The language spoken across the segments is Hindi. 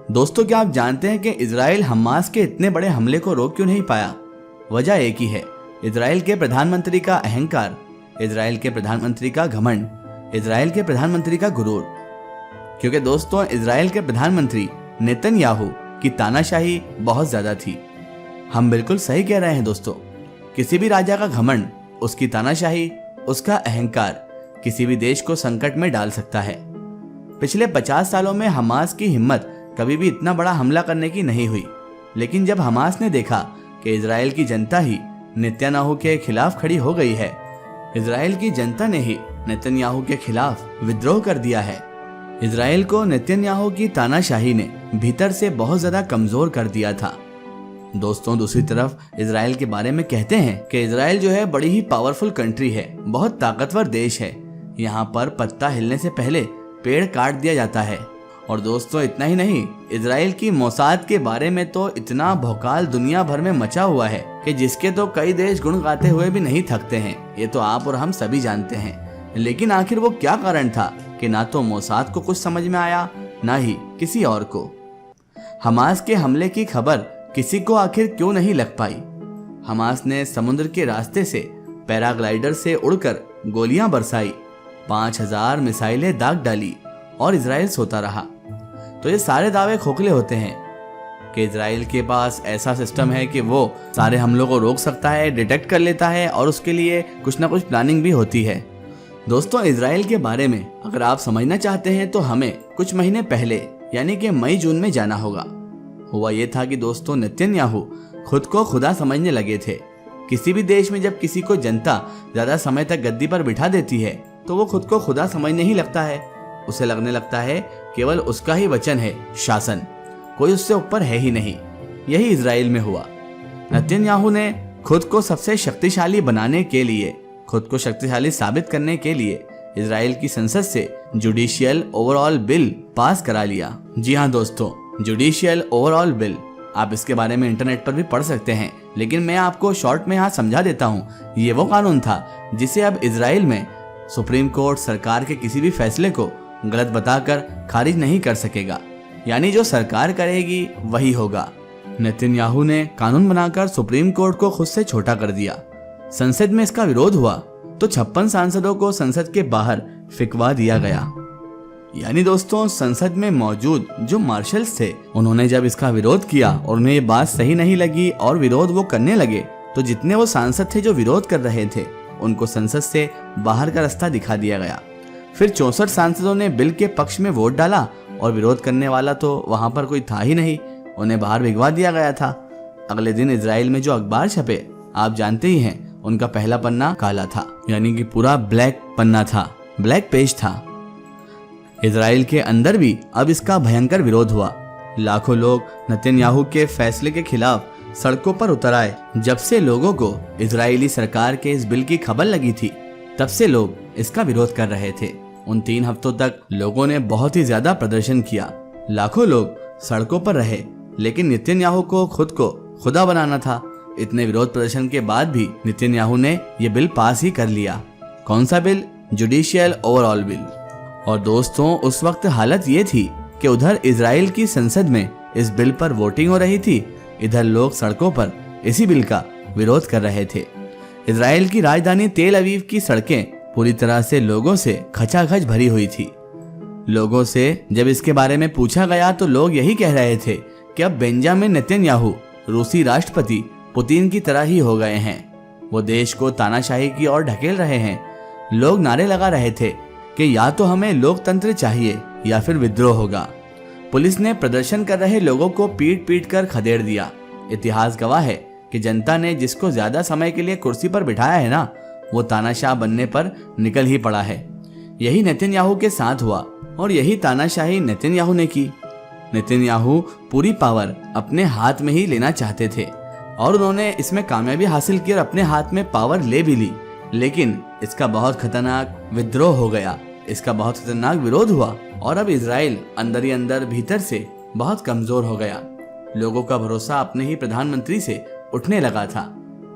दोस्तों, क्या आप जानते हैं कि इजराइल हमास के इतने बड़े हमले को रोक क्यों नहीं पाया? वजह एक ही है, इजराइल के प्रधानमंत्री का अहंकार, इजराइल के प्रधानमंत्री का घमंड, इजराइल के प्रधानमंत्री का गुरूर। क्योंकि दोस्तों, इजराइल के प्रधानमंत्री नेतन्याहू की तानाशाही बहुत ज्यादा थी। हम बिल्कुल सही कह रहे हैं दोस्तों। किसी भी राजा का घमंड, उसकी तानाशाही, उसका अहंकार किसी भी देश को संकट में डाल सकता है। पिछले 50 सालों में हमास की हिम्मत कभी भी इतना बड़ा हमला करने की नहीं हुई, लेकिन जब हमास ने देखा कि इजराइल की जनता ही नेतन्याहू के खिलाफ खड़ी हो गई है, इजराइल की जनता ने ही नेतन्याहू के खिलाफ विद्रोह कर दिया है। इजराइल को नेतन्याहू की तानाशाही ने भीतर से बहुत ज्यादा कमजोर कर दिया था। दोस्तों, दूसरी तरफ इजराइल के बारे में कहते हैं कि इजराइल जो है बड़ी ही पावरफुल कंट्री है, बहुत ताकतवर देश है। यहाँ पर पत्ता हिलने से पहले पेड़ काट दिया जाता है। और दोस्तों, इतना ही नहीं, इजराइल की मोसाद के बारे में तो इतना भौकाल दुनिया भर में मचा हुआ है कि जिसके तो कई देश गुण गाते हुए भी नहीं थकते हैं। ये तो आप और हम सभी जानते हैं। लेकिन आखिर वो क्या कारण था कि ना तो मोसाद को कुछ समझ में आया, ना ही किसी और को। हमास के हमले की खबर किसी को आखिर क्यों नहीं लग पाई? हमास ने समुद्र के रास्ते से पैराग्लाइडर से उड़कर गोलियां बरसाई, 5000 मिसाइलें दाग डाली और इजराइल सोता रहा। तो ये सारे दावे खोखले होते हैं कि इजराइल के पास ऐसा सिस्टम है कि वो सारे हमलों को रोक सकता है, डिटेक्ट कर लेता है और उसके लिए कुछ ना कुछ प्लानिंग भी होती है। दोस्तों, इजराइल के बारे में अगर आप समझना चाहते हैं तो हमें कुछ महीने पहले यानी कि मई जून में जाना होगा। हुआ ये था कि दोस्तों, नेतन्याहू खुद को खुदा समझने लगे थे। किसी भी देश में जब किसी को जनता ज्यादा समय तक गद्दी पर बिठा देती है तो वो खुद को खुदा समझने ही लगता है। उसे लगने लगता है केवल उसका ही वचन है शासन, कोई उससे ऊपर है ही नहीं। यही इजराइल में हुआ। नेतन्याहू ने खुद को सबसे शक्तिशाली बनाने के लिए, खुद को शक्तिशाली साबित करने के लिए इजराइल की संसद से जुडिशियल ओवरऑल बिल पास करा लिया। जी हाँ दोस्तों, जुडिशियल ओवरऑल बिल, आप इसके बारे में इंटरनेट पर भी पढ़ सकते हैं, लेकिन मैं आपको शॉर्ट में यहाँ समझा देता हूँ। ये वो कानून था जिसे अब इजराइल में सुप्रीम कोर्ट सरकार के किसी भी फैसले को गलत बताकर खारिज नहीं कर सकेगा। यानी जो सरकार करेगी वही होगा। नेतन्याहू ने कानून बनाकर सुप्रीम कोर्ट को खुद से छोटा कर दिया। संसद में इसका विरोध हुआ तो 56 सांसदों को संसद के बाहर फिकवा दिया गया। यानी दोस्तों, संसद में मौजूद जो मार्शल्स थे, उन्होंने जब इसका विरोध किया और उन्हें ये बात सही नहीं लगी और विरोध वो करने लगे, तो जितने वो सांसद थे जो विरोध कर रहे थे, उनको संसद से बाहर का रास्ता दिखा दिया गया। फिर 64 सांसदों ने बिल के पक्ष में वोट डाला और विरोध करने वाला तो वहां पर कोई था ही नहीं, उन्हें बाहर भिगवा दिया गया था। अगले दिन इजराइल में जो अखबार छपे, आप जानते ही हैं, उनका पहला पन्ना काला था, यानी कि पूरा ब्लैक पन्ना था, ब्लैक पेज था। इजराइल के अंदर भी अब इसका भयंकर विरोध हुआ। लाखों लोग नेतन्याहू के फैसले के खिलाफ सड़कों पर उतर आए। जब से लोगों को इजरायली सरकार के इस बिल की खबर लगी थी, तब से लोग इसका विरोध कर रहे थे। उन 3 हफ्तों तक लोगों ने बहुत ही ज्यादा प्रदर्शन किया। लाखों लोग सड़कों पर रहे, लेकिन नेतन्याहू को खुद को खुदा बनाना था। इतने विरोध प्रदर्शन के बाद भी नेतन्याहू ने यह बिल पास ही कर लिया। कौन सा बिल? Judicial overall bill. और दोस्तों, उस वक्त हालत ये थी कि उधर इजराइल की संसद में इस बिल पर वोटिंग हो रही थी, इधर लोग सड़कों पर इसी बिल का विरोध कर रहे थे। इजराइल की राजधानी तेल अवीव की सड़कें पूरी तरह से लोगों से खचाखच भरी हुई थी। लोगों से जब इसके बारे में पूछा गया तो लोग यही कह रहे थे कि अब बेंजामिन नेतन्याहू रूसी राष्ट्रपति पुतिन की तरह ही हो गए हैं। वो देश को तानाशाही की ओर ढकेल रहे हैं। लोग नारे लगा रहे थे कि या तो हमें लोकतंत्र चाहिए या फिर विद्रोह होगा। पुलिस ने प्रदर्शन कर रहे लोगों को पीट पीट कर खदेड़ दिया। इतिहास गवाह है कि जनता ने जिसको ज्यादा समय के लिए कुर्सी पर बिठाया है ना, वो तानाशाह बनने पर निकल ही पड़ा है। यही नेतन्याहू के साथ हुआ और यही तानाशाही नेतन्याहू ने की। नेतन्याहू पूरी पावर अपने हाथ में ही लेना चाहते थे और उन्होंने इसमें कामयाबी हासिल की और अपने हाथ में पावर ले भी ली। लेकिन इसका बहुत खतरनाक विद्रोह हो गया, इसका बहुत खतरनाक विरोध हुआ और अब इजराइल अंदर ही अंदर भीतर से बहुत कमजोर हो गया। लोगों का भरोसा अपने ही प्रधानमंत्री से उठने लगा था।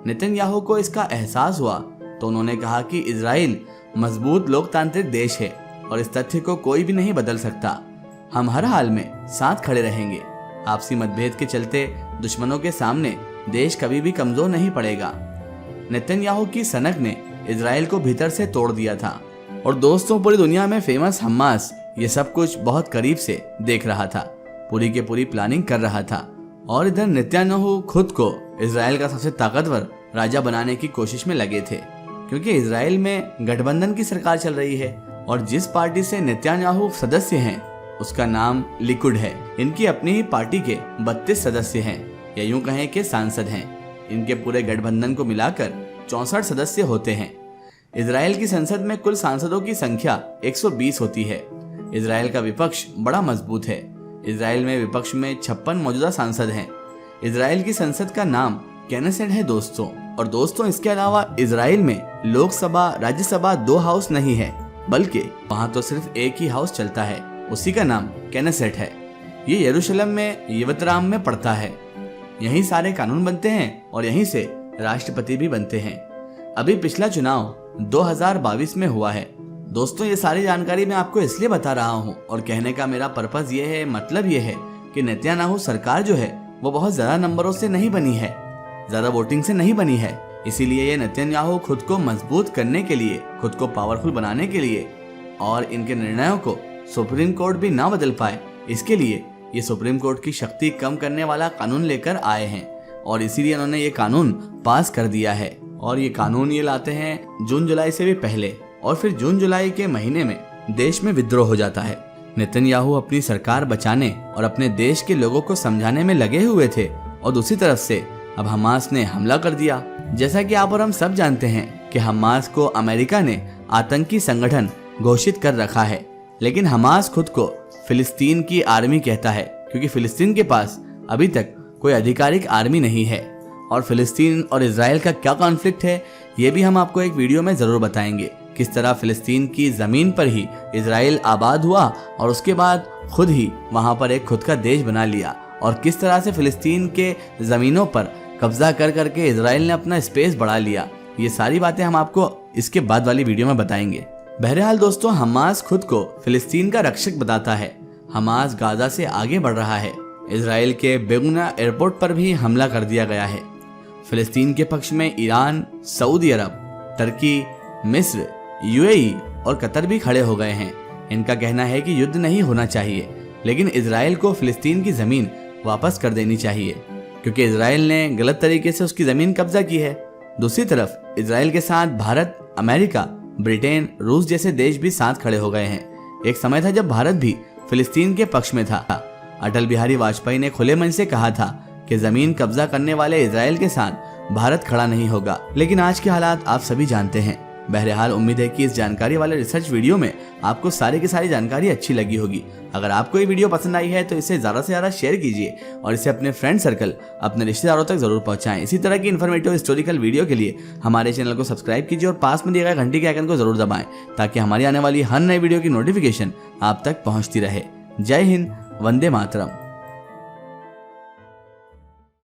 नेतन्याहू को इसका एहसास हुआ तो उन्होंने कहा कि इजराइल मजबूत लोकतांत्रिक देश है और इस तथ्य को कोई भी नहीं बदल सकता। हम हर हाल में साथ खड़े रहेंगे। आपसी मतभेद के चलते दुश्मनों के सामने देश कभी भी कमजोर नहीं पड़ेगा। नेतन्याहू की सनक ने इजराइल को भीतर से तोड़ दिया था और दोस्तों पूरी दुनिया में फेमस हमास ये सब कुछ बहुत करीब से देख रहा था, पूरी के पूरी प्लानिंग कर रहा था। और इधर नेतन्याहू खुद को इजराइल का सबसे ताकतवर राजा बनाने की कोशिश में लगे थे, क्योंकि इजराइल में गठबंधन की सरकार चल रही है और जिस पार्टी से नेतन्याहू सदस्य हैं उसका नाम लिकुड है। इनकी अपनी ही पार्टी के 32 सदस्य हैं या यूं कहें कि सांसद हैं। इनके पूरे गठबंधन को मिलाकर 64 सदस्य होते हैं। इजराइल की संसद में कुल सांसदों की संख्या 120 होती है। इजराइल का विपक्ष बड़ा मजबूत है। इजराइल में विपक्ष में 56 मौजूदा सांसद हैं। इजराइल की संसद का नाम केनेसेट है दोस्तों। और दोस्तों इसके अलावा इजराइल में लोकसभा राज्यसभा 2 हाउस नहीं है, बल्कि वहाँ तो सिर्फ एक ही हाउस चलता है, उसी का नाम केनेसेट है। ये यरूशलेम में यवतराम में पड़ता है। यहीं सारे कानून बनते हैं और यहीं से राष्ट्रपति भी बनते हैं। अभी पिछला चुनाव 2022 में हुआ है। दोस्तों ये सारी जानकारी मैं आपको इसलिए बता रहा हूँ और कहने का मेरा पर्पस ये है, मतलब ये है कि नेतन्याहू सरकार जो है वो बहुत ज्यादा नंबरों से नहीं बनी है, ज्यादा वोटिंग से नहीं बनी है। इसीलिए ये नेतन्याहू खुद को मजबूत करने के लिए, खुद को पावरफुल बनाने के लिए और इनके निर्णयों को सुप्रीम कोर्ट भी ना बदल पाए, इसके लिए ये सुप्रीम कोर्ट की शक्ति कम करने वाला कानून लेकर आए हैं और इसीलिए उन्होंने ये कानून पास कर दिया है। और ये कानून ये लाते हैं जून जुलाई से भी पहले, और फिर जून जुलाई के महीने में देश में विद्रोह हो जाता है। नेतन्याहू अपनी सरकार बचाने और अपने देश के लोगों को समझाने में लगे हुए थे और दूसरी तरफ से अब हमास ने हमला कर दिया। जैसा कि आप और हम सब जानते हैं कि हमास को अमेरिका ने आतंकी संगठन घोषित कर रखा है, लेकिन हमास खुद को फिलिस्तीन की आर्मी कहता है, क्योंकि फिलिस्तीन के पास अभी तक कोई आधिकारिक आर्मी नहीं है। और फिलिस्तीन और इजराइल का क्या कॉन्फ्लिक्ट है ये भी हम आपको एक वीडियो में जरूर बताएंगे। किस तरह फिलिस्तीन की जमीन पर ही इजराइल आबाद हुआ और उसके बाद खुद ही वहां पर एक खुद का देश बना लिया, और किस तरह से फिलिस्तीन के जमीनों पर कब्जा कर करके इजराइल ने अपना स्पेस बढ़ा लिया। ये सारी बातें हम आपको इसके बाद वाली वीडियो में बताएंगे। बहरहाल दोस्तों हमास खुद को फिलिस्तीन का रक्षक बताता है। हमास गाजा से आगे बढ़ रहा है। इजराइल के बेगुना एयरपोर्ट पर भी हमला कर दिया गया है। फिलिस्तीन के पक्ष में ईरान, सऊदी अरब, टर्की, मिस्र, यूएई और कतर भी खड़े हो गए हैं। इनका कहना है कि युद्ध नहीं होना चाहिए, लेकिन इजराइल को फिलिस्तीन की जमीन वापस कर देनी चाहिए, क्योंकि इजराइल ने गलत तरीके से उसकी जमीन कब्जा की है। दूसरी तरफ इजराइल के साथ भारत, अमेरिका, ब्रिटेन, रूस जैसे देश भी साथ खड़े हो गए हैं। एक समय था जब भारत भी फिलिस्तीन के पक्ष में था। अटल बिहारी वाजपेयी ने खुले मन से कहा था कि जमीन कब्जा करने वाले इजराइल के साथ भारत खड़ा नहीं होगा, लेकिन आज के हालात आप सभी जानते हैं। बहरहाल उम्मीद है कि इस जानकारी वाले रिसर्च वीडियो में आपको सारी की सारी जानकारी अच्छी लगी होगी। अगर आपको ये वीडियो पसंद आई है तो इसे ज़्यादा से ज़्यादा शेयर कीजिए और इसे अपने फ्रेंड सर्कल, अपने रिश्तेदारों तक जरूर पहुंचाएं। इसी तरह की इन्फॉर्मेटिव हिस्टोरिकल वीडियो के लिए हमारे चैनल को सब्सक्राइब कीजिए और पास में दिए गए घंटी के आइकन को जरूर दबाएं, ताकि हमारी आने वाली हर नई वीडियो की नोटिफिकेशन आप तक पहुँचती रहे। जय हिंद, वंदे मातरम।